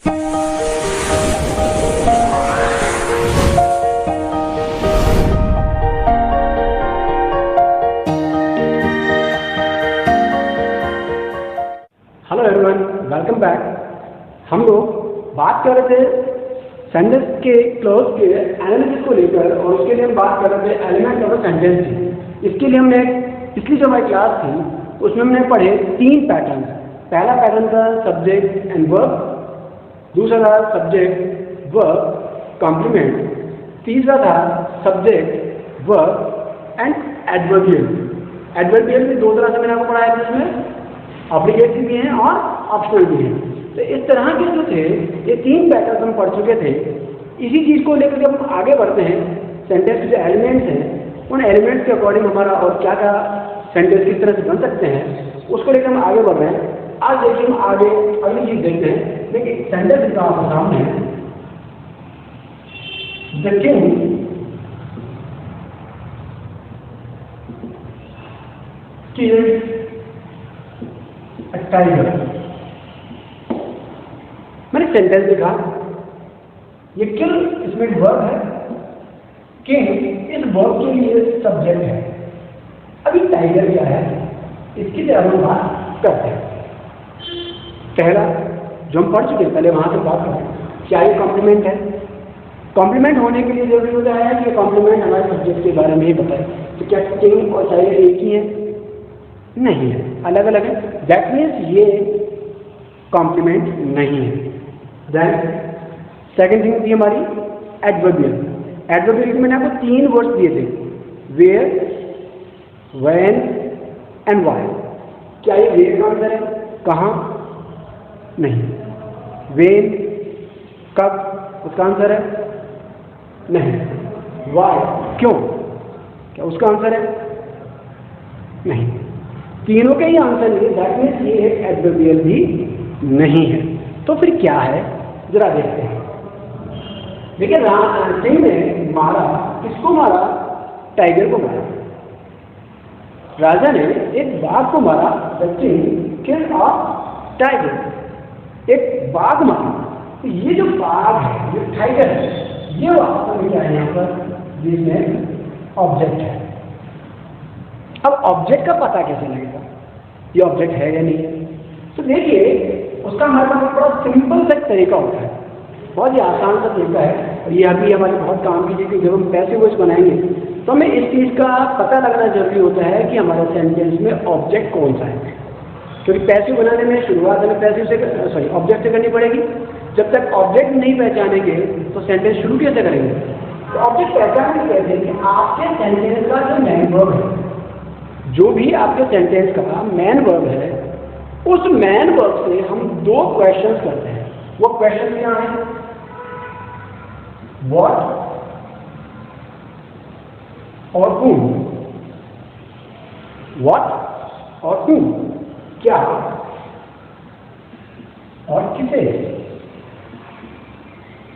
Hello everyone, welcome back. हम लोग बात कर रहे थे सेंटेंस के क्लोज के एनालिसिस को लेकर और उसके लिए हम बात कर रहे थे एलिमेंट ऑफ सेंटेंस की। इसके लिए हमने पिछली जो हमारी क्लास थी उसमें हमने पढ़े 3 पैटर्न। पहला पैटर्न था सब्जेक्ट एंड वर्ब, दूसरा था सब्जेक्ट वर्ब कॉम्प्लीमेंट, तीसरा था subject verb and adverbial. Adverbial में 2 तरह से मैंने आपको पढ़ाया था, इसमें ऑब्लिगेटरी भी हैं और ऑप्शनल भी हैं। तो इस तरह के जो थे ये 3 पैटर्न हम पढ़ चुके थे। इसी चीज़ को लेकर जब हम आगे बढ़ते हैं, सेंटेंस के जो एलिमेंट्स हैं उन एलिमेंट्स के अकॉर्डिंग हमारा और क्या क्या सेंटेंस किस तरह से बन सकते हैं उसको लेकर हम आगे बढ़ रहे हैं। आज देखिए हम आगे अगली चीज़ देखते हैं। देखिए सेंटेंस का आपके सामने है, द किंग किल्ड टाइगर। मैंने सेंटेंस लिखा, ये किल इसमें वर्ब है, किंग इस वर्ब के लिए सब्जेक्ट है। अभी टाइगर क्या है इसकी तरह हम बात करते हैं। पहला जो हम पढ़ चुके हैं, पहले वहां से बात करते हैं, क्या ये कॉम्प्लीमेंट है? कॉम्प्लीमेंट होने के लिए जरूरी होता है कि कॉम्प्लीमेंट हमारे सब्जेक्ट के बारे में ही बताए। तो क्या किंग और टाइगर एक ही है? नहीं है, अलग अलग है। दैट मीन्स ये कॉम्प्लीमेंट नहीं है। देन सेकेंड थिंग थी हमारी एडवर्बियल। एडवर्बियल में मैंने आपको 3 वर्ड्स दिए थे, वेयर, व्हेन एंड व्हाई। क्या ये वेयर का आंसर है? कहाँ? नहीं। व्हेन कब, उसका आंसर है? नहीं। व्हाई क्यों, क्या उसका आंसर है? नहीं। तीनों के ही आंसर नहीं, दैट मीन्स ये एक एडवर्बियल भी नहीं है। तो फिर क्या है जरा देखते हैं। देखिए सिंह ने मारा, किसको मारा? टाइगर को मारा। राजा ने एक बाघ को मारा, the king killed a tiger. एक बाघ मारा। तो ये जो बाघ है, ये टाइगर है, ये वास्तव में क्या है यहाँ पर? जिसमें ऑब्जेक्ट है। अब ऑब्जेक्ट का पता कैसे लगेगा ये ऑब्जेक्ट है या नहीं है? तो देखिए उसका हमारे पास बड़ा सिंपल सा तरीका होता है, बहुत ही आसान सा तरीका है। और ये अभी हमारे बहुत काम की चीज़, जब हम पैसिव वॉइस बनाएंगे तो हमें इस चीज़ का पता लगना जरूरी होता है कि हमारे सेंटेंस में ऑब्जेक्ट कौन सा है। क्योंकि पैसिव बनाने में शुरुआत हमें पैसिव से ऑब्जेक्ट से करनी पड़ेगी। जब तक ऑब्जेक्ट नहीं पहचानेंगे तो सेंटेंस शुरू कैसे करेंगे? तो ऑब्जेक्ट पहचानने कैसे कि आपके सेंटेंस का जो मेन वर्ब है, जो भी आपके सेंटेंस का मेन वर्ब है, उस मेन वर्ब से हम 2 क्वेश्चंस करते हैं। वो क्वेश्चन क्या है? व्हाट और whom। व्हाट और whom, क्या और किसे।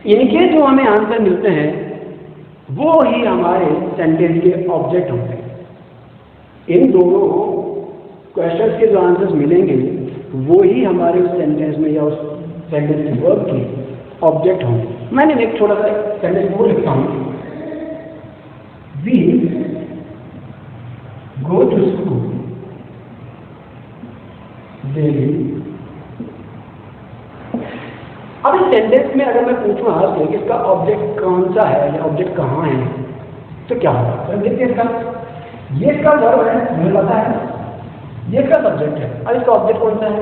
इनके जो हमें आंसर मिलते हैं वो ही हमारे सेंटेंस के ऑब्जेक्ट होते हैं। इन दोनों क्वेश्चंस के जो आंसर्स मिलेंगे वो ही हमारे उस सेंटेंस में या उस सेंटेंस के वर्ब के ऑब्जेक्ट होंगे। मैंने एक छोटा सा सेंटेंस वो लिखता हूँ, we go to school daily. अब इस सेंटेंस में अगर मैं पूछूं आपसे कि इसका ऑब्जेक्ट कौन सा है या ऑब्जेक्ट कहाँ है, तो क्या होगा? तो देखिए इसका, ये इसका वर्ब है, मुझे पता है, ये इसका सब्जेक्ट है। अब इसका ऑब्जेक्ट कौन सा है?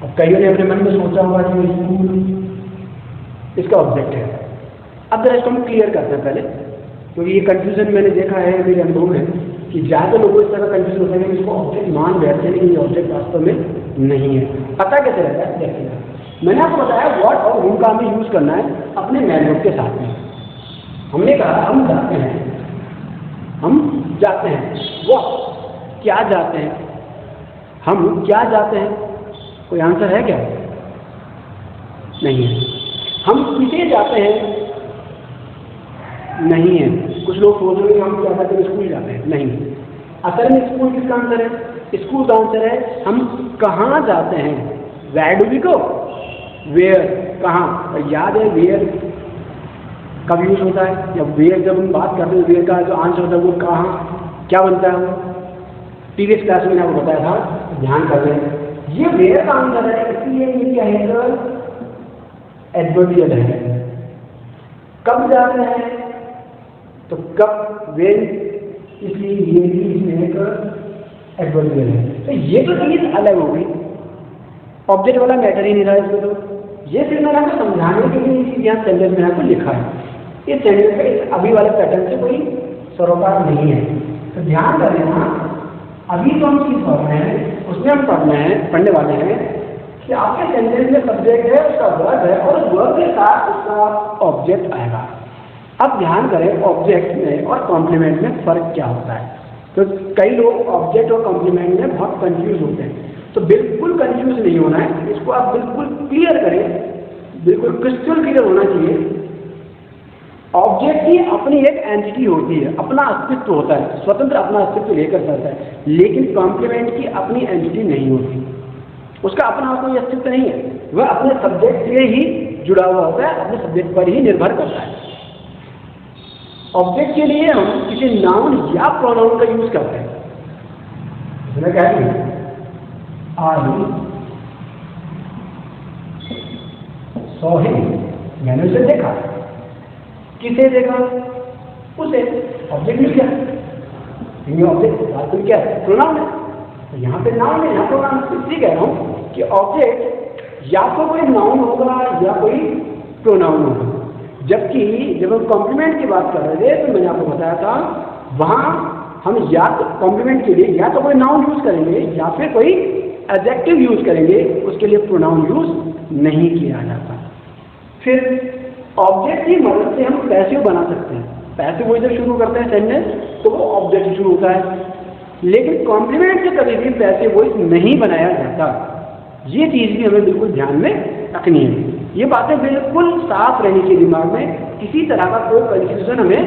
अब कईयों ने अपने मन में सोचा होगा कि स्कूल इसका ऑब्जेक्ट है। अब जरा इसको हम क्लियर करते हैं पहले, क्योंकि ये कंफ्यूजन मैंने देखा है मेरे अनुभव में कि ज़्यादा लोगों इस तरह कंफ्यूजन होता है कि इसको ऑब्जेक्ट मान बैठते हैं, लेकिन ये ऑब्जेक्ट वास्तव में नहीं है। पता कैसे रहता है? देखिएगा, मैंने आपको बताया व्हाट और whom का हमें यूज करना है अपने मेन वर्ब के साथ में। हमने कहा हम जाते हैं, हम जाते हैं। वो क्या जाते हैं? हम क्या जाते हैं? कोई आंसर है क्या? नहीं है। हम किसे जाते हैं? नहीं है। कुछ लोग सोच रहे हैं हम क्या जाते हैं? स्कूल जाते हैं। नहीं, असल में स्कूल किसका आंसर है? स्कूल का आंसर है हम कहाँ जाते हैं। Where do we go? Where कहाँ, और याद है वेयर कब यूज होता है, जब वेयर जब हम बात करते हैं वेयर का जो आंसर होता है वो कहाँ क्या बनता है, प्रीवियस क्लास में आपको बताया था, ध्यान कर लें। ये वेयर का आंसर है, इसलिए ये क्या है, एडवर्बियल है। कब जाते हैं तो कब, वेन, इसलिए ये भी इसमें एक एडवर्बियल है। तो ये तो चीज अलग हो गई, ऑब्जेक्ट वाला मैटर ही नहीं रहा इसमें। तो ये सिर्फ मैंने आपको समझाने के लिए इसी यहाँ सेंटेंस में आपको लिखा है। इस सेंटेंस का इस अभी वाले पैटर्न से कोई सरोकार नहीं है। तो ध्यान रखना, अभी जो हम चीज पढ़ रहे हैं उसमें हम पढ़ने वाले हैं कि आपके सेंटेंस में सब्जेक्ट है, उसका वर्ब है, और उस वर्ब के साथ उसका ऑब्जेक्ट आएगा। अब ध्यान करें ऑब्जेक्ट में और कॉम्प्लीमेंट में फर्क क्या होता है। तो कई लोग ऑब्जेक्ट और कॉम्प्लीमेंट में बहुत कंफ्यूज होते हैं, तो बिल्कुल कंफ्यूज नहीं होना है, इसको आप बिल्कुल क्लियर करें, बिल्कुल क्रिस्टल क्लियर होना चाहिए। ऑब्जेक्ट की अपनी एक एंटिटी होती है, अपना अस्तित्व होता है, स्वतंत्र अपना अस्तित्व लेकर चलता है, लेकिन कॉम्प्लीमेंट की अपनी एंटिटी नहीं होती, उसका अपना कोई अस्तित्व नहीं है, वह अपने सब्जेक्ट से ही जुड़ा हुआ होता है, अपने सब्जेक्ट पर ही निर्भर करता है। ऑब्जेक्ट के लिए हम किसी नाउन या प्रोनाउन का यूज करते हैं। इसमें क्या है, आई सॉ हिम, मैंने उसे देखा। किसे देखा, उसे, ऑब्जेक्ट मिल गया। ये ऑब्जेक्ट बात तो क्या है, प्रोनाउन है। तो यहाँ पे नाउन है, यहाँ प्रोनाउन। इसलिए कह रहा हूँ कि ऑब्जेक्ट या तो कोई नाउन होगा या कोई प्रोनाउन होगा। जबकि जब हम कॉम्प्लीमेंट की बात कर रहे थे तो मैंने आपको बताया था, वहाँ हम या तो कॉम्प्लीमेंट के लिए या तो कोई नाउन यूज करेंगे या फिर कोई एडजेक्टिव यूज करेंगे, उसके लिए प्रोनाउन यूज नहीं किया जाता। फिर ऑब्जेक्ट की मदद से हम पैसिव बना सकते हैं। पैसिव वो जब शुरू करते हैं सेंटेंस तो वो ऑब्जेक्ट से शुरू होता है, लेकिन कॉम्प्लीमेंट से कभी भी पैसिव वॉइस नहीं बनाया जाता। ये चीज भी हमें बिल्कुल ध्यान में रखनी है। ये बातें बिल्कुल साफ रहनी चाहिए दिमाग में, किसी तरह का कोई कंफ्यूजन हमें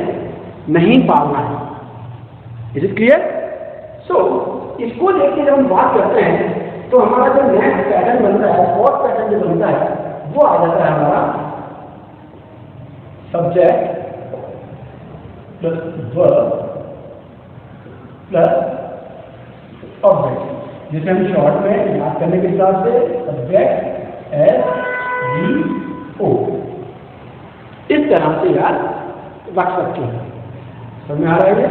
नहीं पालना है। Is it clear? सो इसको लेकर जब हम बात करते हैं तो हमारा जो नेक्स्ट पैटर्न बनता है, फोर्थ पैटर्न जो बनता है, वो आ जाता है हमारा subject plus verb plus object, जिसे हम शॉर्ट में याद करने के हिसाब से सब्जेक्ट SVO इस तरह से याद रख सकते हैं। समझ में आ रहा है?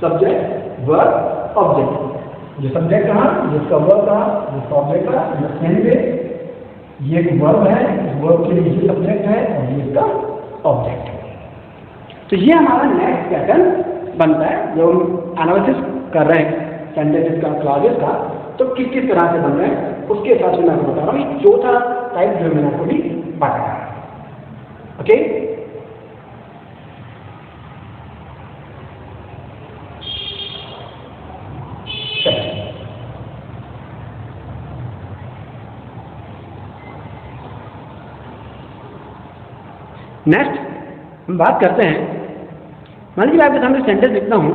सब्जेक्ट वर्ब ऑब्जेक्ट, जो सब्जेक्ट कहा, जिसका वर्ब कहा, जिसका ऑब्जेक्ट कहा, सेम वे ये एक वर्ब है, इस वर्ब के लिए ये सब्जेक्ट है और ये इसका ऑब्जेक्ट है। तो ये हमारा नेक्स्ट पैटर्न बनता है जो हम एनालिसिस कर रहे हैं सेंटेंसेस का, क्लॉजेस का। तो किस किस तरह से बन रहे हैं उसके हिसाब से मैं आपको बता रहा हूँ। ये चौथा टाइप जो मैंने आपको भी बताया। ओके, नेक्स्ट हम बात करते हैं, मान लीजिए मैं आपके सामने सेंटेंस लिखता हूं,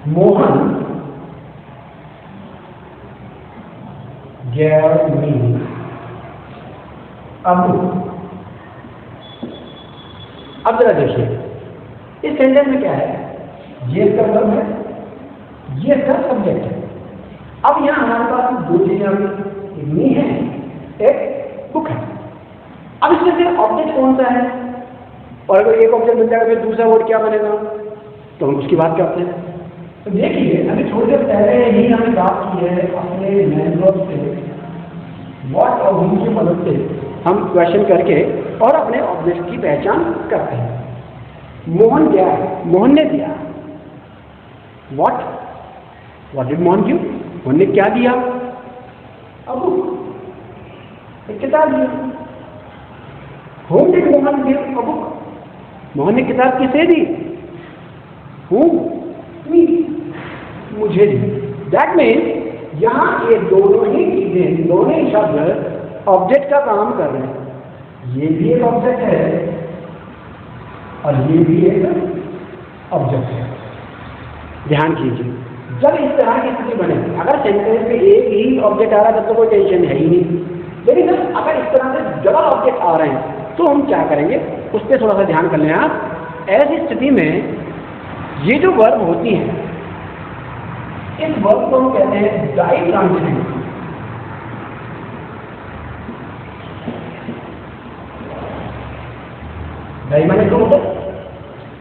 Mohan gave me a book। अब जरा देखिए इस सेंटेंस में क्या है, ये इसका वर्ब है, ये इसका सब्जेक्ट है। अब यहाँ हमारे पास दो चीजें एक मी है, एक बुक है। अब इसमें फिर ऑब्जेक्ट कौन सा है, और अगर एक ऑब्जेक्ट मिल जाएगा फिर दूसरा वर्ड क्या बनेगा, तो हम उसकी बात करते हैं। तो देखिए अभी थोड़ी देर पहले ही हमने बात की है अपने लैंग्वेज से, व्हाट और हुम की मदद से हम क्वेश्चन करके और अपने ऑब्जेक्ट की पहचान करते हैं। मोहन क्या है, मोहन ने दिया। What did Mohan give, Mohan ने क्या दिया, अब एक किताब दी। Whom did Mohan give a book, Mohan ने किताब किसे दी, होम, मुझे दी। दैट मीन्स यहाँ ये दोनों ही चीजें, दोनों ही शब्द ऑब्जेक्ट का काम कर रहे हैं। ये भी एक ऑब्जेक्ट है और ये भी एक ऑब्जेक्ट है। ध्यान कीजिए, जब इस तरह की स्थिति बने, अगर सेंटेंस में एक ही ऑब्जेक्ट आ रहा है तब तो कोई टेंशन है ही नहीं, लेकिन जब अगर इस तरह से डबल ऑब्जेक्ट आ रहे हैं तो हम क्या करेंगे, उस पर थोड़ा सा ध्यान कर लें आप। ऐसी स्थिति में ये जो वर्ब होती हैं, इस वर्ब को हम कहते हैं डाइट्रांजिटिव। डाइ माने दो होता है,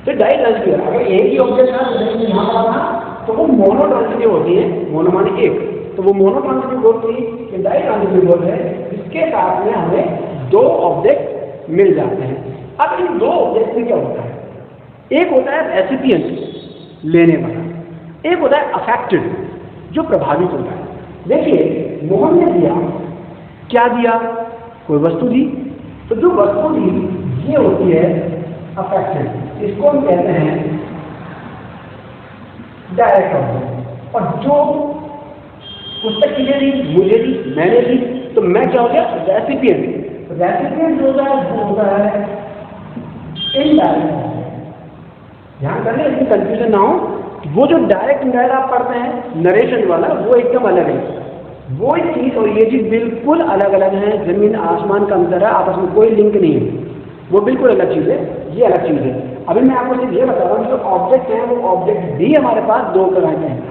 तो डाइट्रांजिटिव अगर एक ही ऑब्जेक्ट था जैसे यहाँ पर था तो वो मोनोट्रांजिटिव होती है, मोनो माने एक, तो वो मोनोट्रांजिटिव वर्ब थी, डाइट्रांजिटिव वर्ब है जिसके साथ में हमें दो ऑब्जेक्ट मिल जाते हैं। अब इन दो ऑब्जेक्ट में क्या होता है, एक होता है रेसिपिएंट लेने वाला, एक होता है अफेक्टेड जो प्रभावित होता है। देखिए मोहन ने दिया, क्या दिया, कोई वस्तु दी, तो जो वस्तु दी ये होती है अफेक्टेड, इसको हम कहते हैं डायरेक्ट ऑब्जेक्ट। और जो पुस्तक किसे दी, मुझे दी, मैंने दी, तो मैं क्या हो गया, रेसिपिएंट। रेसिपिएंट जो होता है वो होता है इनडायरेक्ट ऑब्जेक्ट। ध्यान कर लें, इसमें कंफ्यूजन ना हो, वो जो डायरेक्ट इनडायरेक्ट आप पढ़ते हैं नरेशन वाला, वो एकदम अलग है, वो चीज और ये चीज बिल्कुल अलग अलग है, जमीन आसमान का अंतर है, आपस में कोई लिंक नहीं है, वो बिल्कुल अलग चीज है, ये अलग चीज है। अभी मैं आपको सिर्फ ये बता रहा हूँ, जो ऑब्जेक्ट है वो ऑब्जेक्ट भी हमारे पास दो तरह के हैं।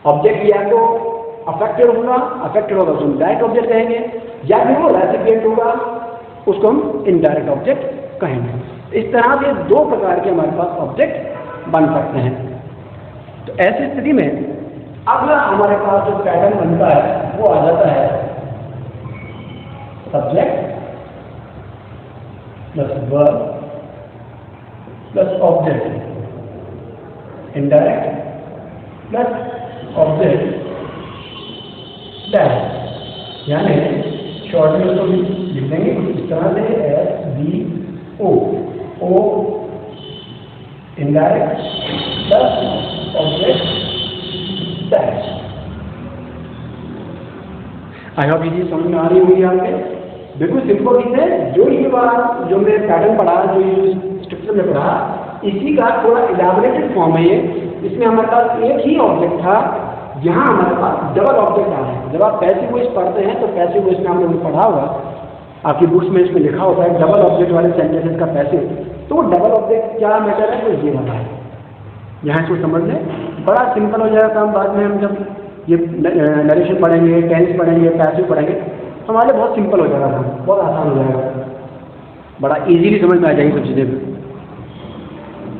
ऑब्जेक्ट या तो अफेक्टेड होगा, अफेक्टेड होगा उसको हम डायरेक्ट ऑब्जेक्ट कहेंगे, या फिर वो रेसिपिएंट होगा, उसको हम इनडायरेक्ट ऑब्जेक्ट कहेंगे। इस तरह से दो प्रकार के हमारे पास ऑब्जेक्ट बन सकते हैं। तो ऐसी स्थिति में अब हमारे पास जो पैटर्न बनता है वो आ जाता है subject plus verb plus object indirect plus object direct, यानी शॉर्ट में तो लिख देंगे कुछ इस तरह से SVO, O indirect plus object direct. I hope ये चीज समझ में आ रही होगी आपके, बिल्कुल सिंपल चीज है। जो ये बात जो मैंने पैटर्न पढ़ा, जो ये स्ट्रक्चर में पढ़ा, इसी का थोड़ा इलैबोरेटेड फॉर्म है ये। इसमें हमारे पास एक ही ऑब्जेक्ट था, यहाँ हमारे पास डबल ऑब्जेक्ट आ रहे हैं। जब आप पैसिव वॉइस पढ़ते हैं तो पैसिव वॉइस में आपने पढ़ा होगा, आपकी बुक्स में इसमें लिखा होता है डबल ऑब्जेक्ट वाले सेंटेंसेस का पैसिव। तो वो डबल ऑब्जेक्ट क्या मैटर है, तो ये होता है। यहाँ इसको समझ लें, बड़ा सिंपल हो जाएगा काम। बाद में हम जब ये नरेशन पढ़ेंगे, टेंस पढ़ेंगे, पैसिव पढ़ेंगे, हमारे बहुत सिंपल हो जाएगा काम, बहुत आसान हो जाएगा, बड़ा इजीली समझ में आ जाएगी सब चीज़ें।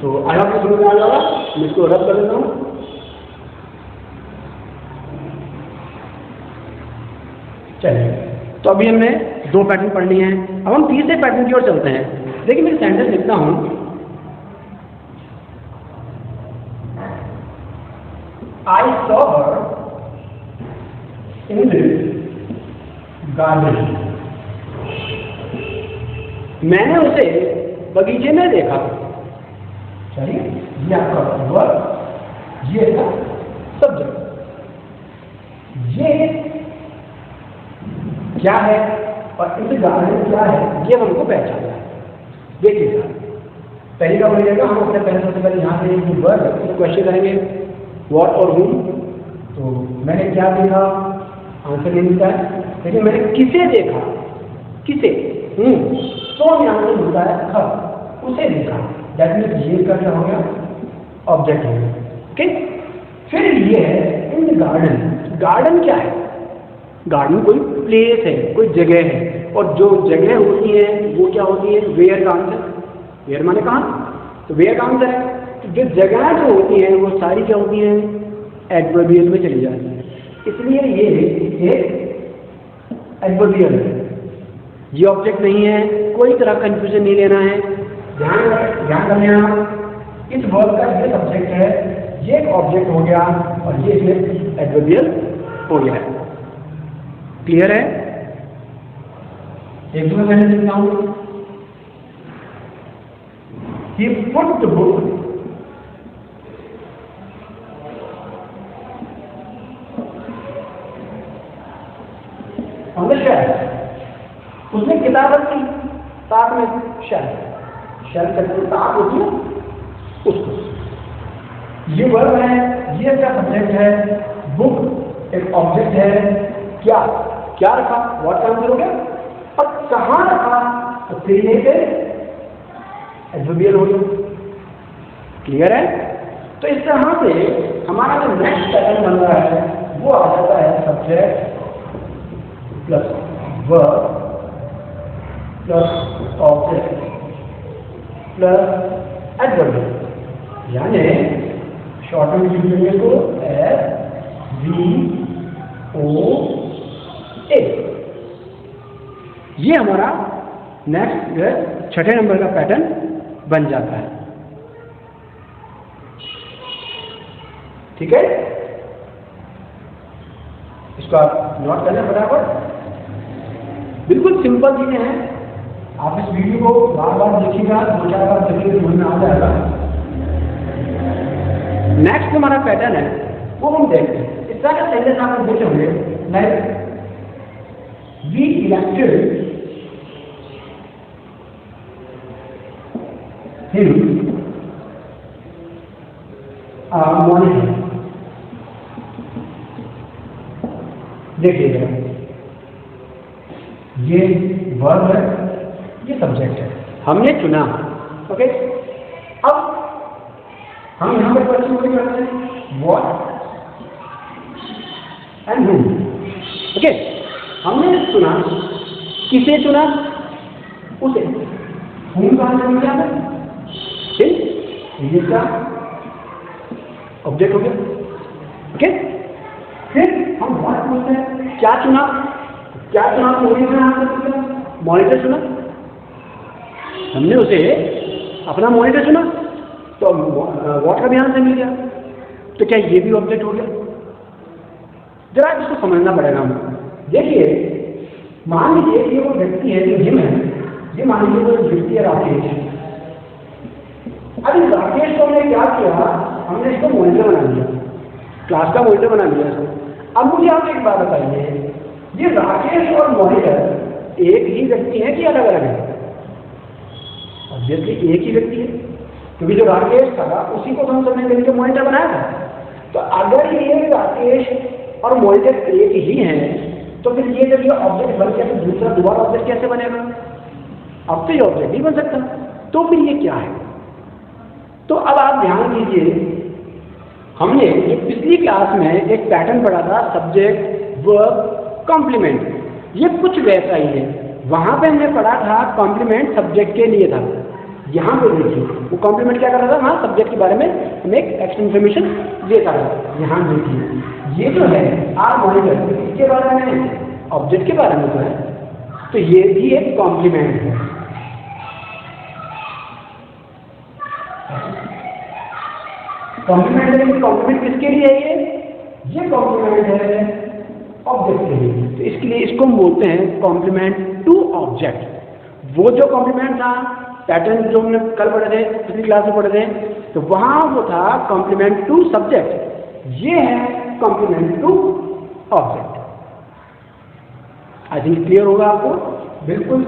तो आई आपको समझ में आ जाएगा, मैं इसको रद्द कर देता हूँ। चलिए, तो अभी हमने दो पैटर्न पढ़ लिए हैं, अब हम तीसरे पैटर्न की ओर चलते हैं। देखिए मैं सेंटेंस लिखता हूँ, I saw her in the garden. मैंने उसे बगीचे में देखा। चलिए, ये आपका वर्ब, ये था सब्जेक्ट। ये क्या है और इस गार्डन क्या है, ये हमको पहचानना है। देखिएगा, पहली का बोलिएगा, हम अपने पहले सबसे पहले यहाँ से एक वर्ब क्वेश्चन करेंगे, व्हाट और whom। तो मैंने क्या देखा, आंसर नहीं मिलता है, लेकिन मैंने किसे देखा, किसे, तो यहाँ से मिलता है खब, उसे देखा। दैट मीन्स ये का क्या हो गया, ऑब्जेक्ट हो गया। ओके, फिर ये है इन द गार्डन। गार्डन क्या है, गार्डन कोई प्लेस है, कोई जगह है, और जो जगह होती है वो क्या होती है, वेयर का आंसर। वेयर माने कहाँ, तो वेयर का आंसर है। तो जो जगह जो होती है वो सारी क्या होती है, एडवर्बियल में चली जाती है, इसलिए ये एडवर्बियल है, ये ऑब्जेक्ट नहीं है। कोई तरह कंफ्यूजन नहीं लेना है, ध्यान कर लेना, इस वर्ब का ये सब्जेक्ट है, ये एक ऑब्जेक्ट हो गया और ये इसमें एडवर्बियल हो गया है। क्लियर है? एक दूसरा सेंटेंस लिखता हूँ, he put the book on the shelf। उसने किताब रखी साथ में शेल्फ, शेल्फ करके किताब होती है उसको। ये वर्ब है, ये इसका सब्जेक्ट है, बुक एक ऑब्जेक्ट है, क्या क्या रखा, व्हाट का आंसर हो गया, और कहाँ रखा तो फिर ये एडवर्बियल हो गया। क्लियर है? तो इस तरह से हमारा जो नेक्स्ट पैटर्न बन रहा है वो आ जाता है subject plus verb plus object plus adverbial, यानी शॉर्ट में लिख लेंगे तो SVOA। ये हमारा नेक्स्ट छठे नंबर का पैटर्न बन जाता है। ठीक है, इसको आप नोट करना बराबर। बिल्कुल सिंपल चीजें हैं, आप इस वीडियो को बार बार देखिएगा, 2-4 बार देखिएगा, समझ में आ जाएगा। नेक्स्ट हमारा पैटर्न है वो हम देखते हैं। इस तरह का सेंटेंस आप देखे होंगे, like we elected him monitor. देखिएगा, ये वर्ब है, ये सब्जेक्ट है, हमने चुना। ओके, अब हम यहां पर क्वेश्चन को करते हैं व्हाट एंड हूम। ओके, हमने चुना, किसे चुना, उसे। हूम कहां से मिला है, ये क्या ऑब्जेक्ट हो गया। ओके, फिर हम व्हाट पूछते हैं, क्या चुना, क्या चुना, मॉनिटर चुना, हमने उसे अपना मॉनिटर चुना, तो व्हाट का भी आंसर मिल गया, तो क्या ये भी ऑब्जेक्ट हो गया। जरा इसको समझना पड़ेगा हमें। देखिए, मान लीजिए ये वो व्यक्ति है जो हिम है, ये मान लीजिए वो व्यक्ति है राकेश। अब इस राकेश को हमने क्या किया, हमने इसको मॉनिटर बना लिया, क्लास का मॉनिटर बना लिया इसको। अब मुझे आप एक बात बताइए, ये राकेश और मॉनिटर एक ही व्यक्ति है कि अलग अलग है? ऑब्वियसली एक ही व्यक्ति है, क्योंकि जो राकेश था उसी को हम सबने मिलकर मॉनिटर बनाया था। तो अगर ये राकेश और मॉनिटर एक ही हैं, तो फिर ये जब ये ऑब्जेक्ट बन गया तो दूसरा दोबारा ऑब्जेक्ट कैसे बनेगा? अब तो ये ऑब्जेक्ट नहीं बन सकता, तो फिर ये क्या है? तो अब आप ध्यान दीजिए, हमने पिछली क्लास में एक पैटर्न पढ़ा था, सब्जेक्ट वर्ब कॉम्प्लीमेंट। ये कुछ वैसा ही है। वहां पे हमने पढ़ा था कॉम्प्लीमेंट सब्जेक्ट के लिए था। यहाँ पे देखिए वो कॉम्प्लीमेंट क्या कर रहा था, वहाँ सब्जेक्ट के बारे में हमें एक एक्स्ट्रा इन्फॉर्मेशन देता था। यहाँ देखिए ये जो है आर मॉनिटर, इसके बारे में, ऑब्जेक्ट के बारे में तो है, तो ये भी एक कॉम्प्लीमेंट है। कॉम्प्लीमेंट है, कॉम्प्लीमेंट किसके लिए है? ये कॉम्प्लीमेंट है ऑब्जेक्ट के लिए, तो इसके लिए इसको हम बोलते हैं कॉम्प्लीमेंट टू ऑब्जेक्ट। वो जो कॉम्प्लीमेंट था पैटर्न जो हमने कल पढ़े थे, पिछली क्लास में पढ़े थे, तो वहां वो था कॉम्प्लीमेंट टू सब्जेक्ट, ये है complement to object. I think clear होगा आपको। बिल्कुल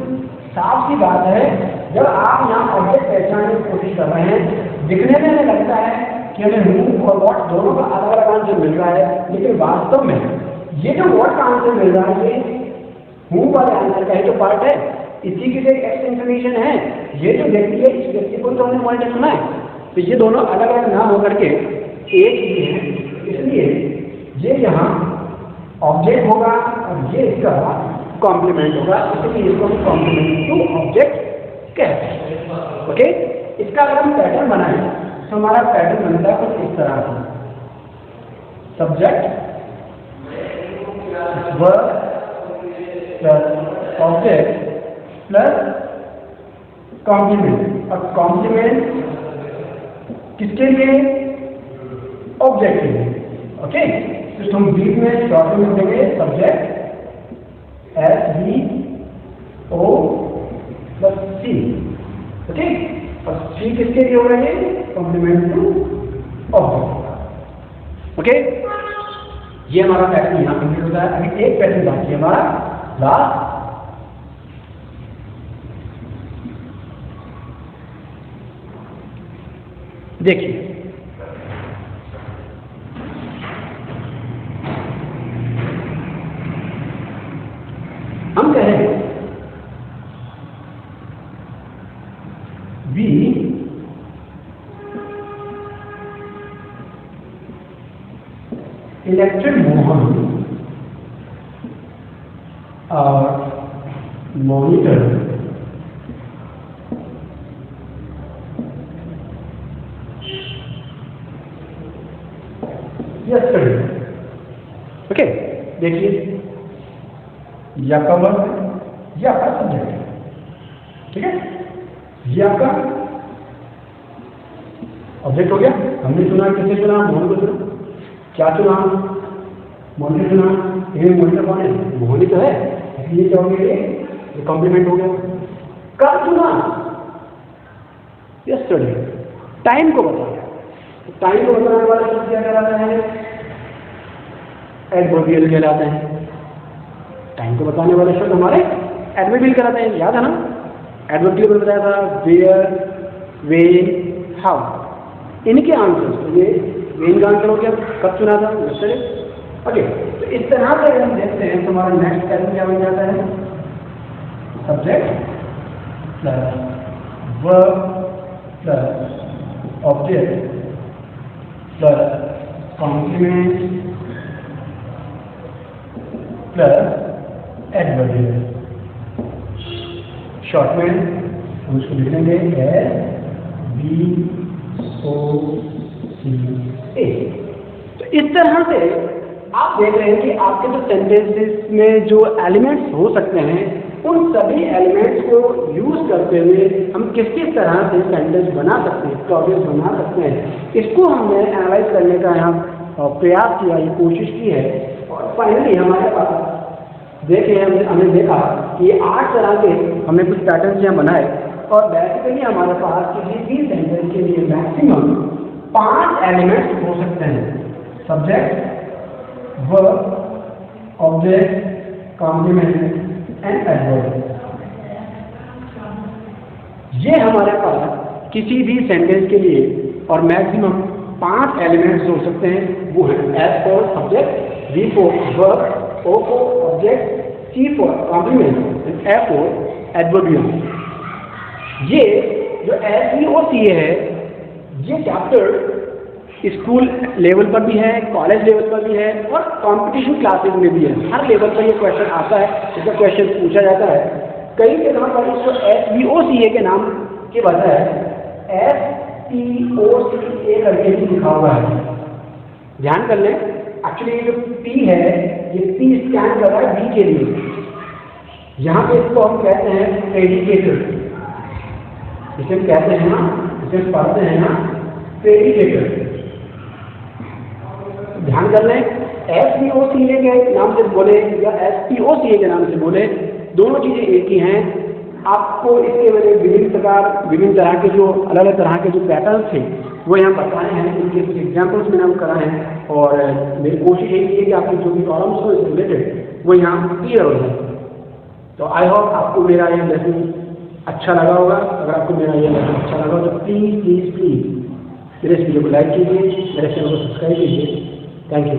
साफ सी बात है। जब आप यहाँ ऑब्जेक्ट पहचानने की कोशिश कर रहे हैं, दिखने में हमें लगता है कि हमें हूँ और व्हाट दोनों का अलग अलग आंसर मिल रहा है, लेकिन वास्तव में ये जो व्हाट का आंसर मिल रहा है, ये हूँ वाले आंसर का ही तो पार्ट है, इसी की जो एक्स्ट्रा इन्फॉर्मेशन है। ये जो व्यक्ति है, इस व्यक्ति को तो हमने मॉनिटर सुना है, तो ये दोनों अलग अलग ना होकर के एक ही है, इसलिए ये यहाँ ऑब्जेक्ट होगा और ये इसका कॉम्प्लीमेंट होगा, इसलिए इसको हम कॉम्प्लीमेंट टू ऑब्जेक्ट कहते हैं। ओके, इसका अगर हम पैटर्न बनाएं तो हमारा पैटर्न बनता है कुछ इस तरह से, subject verb plus object plus complement. और कॉम्प्लीमेंट किसके लिए? ऑब्जेक्ट के लिए। ओके, तो हम बीच में शॉर्ट में देंगे subject SVO plus C। Okay, और C किसके लिए हो रहे हैं? Complement to object. ओके, ये हमारा पैटर्न यहाँ कंप्लीट होता है। अभी एक पैटर्न बाकी है हमारा लास्ट। देखिए elected Mohan or monitor yesterday. Okay, देखिए ये आपका वर्ब है, ये आपका सब्जेक्ट है, ठीक है। ये आपका ऑब्जेक्ट हो गया। हमने चुना, किसे चुना? मोहन को चुना। क्या चुना? मोहन को चुना। ये मोहन कौन है? मोहन ही तो है, इसलिए क्या हो गया? ये कॉम्प्लीमेंट हो गया। कब चुना? यस्टरडे। टाइम को बताया। टाइम को बताने वाला शब्द क्या कहलाता है? एडवर्बियल कहलाता है। टाइम को बताने वाले शब्द हमारे एडवर्बियल कहलाते हैं, याद है ना? एडवर्बियल बताया था वेयर, व्हेन, हाउ। इनके आंसर, तो ये वेन का आंसर हो गया, कब चुना था? यस्टरडे। ओके, तो इस तरह से हम देखते हैं तो हमारा नेक्स्ट टर्म क्या बन जाता है? Subject plus verb plus object plus complement plus adverbial. Short में हम उसको लिख लेंगे SBOCA। तो इस तरह से आप देख रहे हैं कि आपके जो सेंटेंसेस में जो एलिमेंट्स हो सकते हैं, उन सभी एलिमेंट्स को यूज करते हुए हम किस किस तरह से सेंटेंस बना सकते हैं, क्लॉजेस बना सकते हैं, इसको हमने एनालाइज करने का यहाँ प्रयास किया, ये कोशिश की है। और फाइनली हमारे पास देखिए हमने देखा कि 8 तरह के हमने कुछ पैटर्न्स यहाँ बनाए, और बेसिकली हमारे पास किसी भी सेंटेंस के लिए मैक्सिमम 5 एलिमेंट्स हो सकते हैं: subject, verb, object, complement and adverb. ये हमारे पास किसी भी सेंटेंस के लिए और मैक्सिमम 5 एलिमेंट्स हो सकते हैं। वो है S for subject, V for verb, O for object, C for complement and F for adverbial. ये जो SVOCA है, ये चैप्टर स्कूल लेवल पर भी है, कॉलेज लेवल पर भी है और कंपटीशन क्लासेस में भी है। हर लेवल पर ये क्वेश्चन आता है, इसका क्वेश्चन पूछा जाता है। कई जगह पर इसको SVOCA के नाम के बजाय SPOCA करके भी लिखा हुआ है। ध्यान कर लें, एक्चुअली ये जो P है, ये P स्टैंड कर रहा है B के लिए। यहाँ पे इसको हम कहते हैं प्रेडिकेटर, इसे हम कहते हैं ना, इसे पढ़ते हैं ना प्रेडिकेटर। ध्यान कर लें, SVOCA के नाम से बोले या SPOCA के नाम से बोले, दोनों चीजें एक ही हैं। आपको इसके वजह विभिन्न तरह के जो अलग अलग तरह के जो पैटर्न थे वो यहाँ बताए हैं, इनके कुछ एग्जाम्पल्स मैंने आपको कराए हैं, और मेरी कोशिश यही है कि आपके जो भी प्रॉब्लम्स हो इससे रिलेटेड वो यहाँ क्लियर हो जाए। तो आई होप आपको मेरा यह लेसन अच्छा लगा होगा। अगर आपको मेरा यह लेसन अच्छा लगा तो प्लीज़ मेरे इस वीडियो को लाइक कीजिए, मेरे चैनल को सब्सक्राइब कीजिए। Thank you.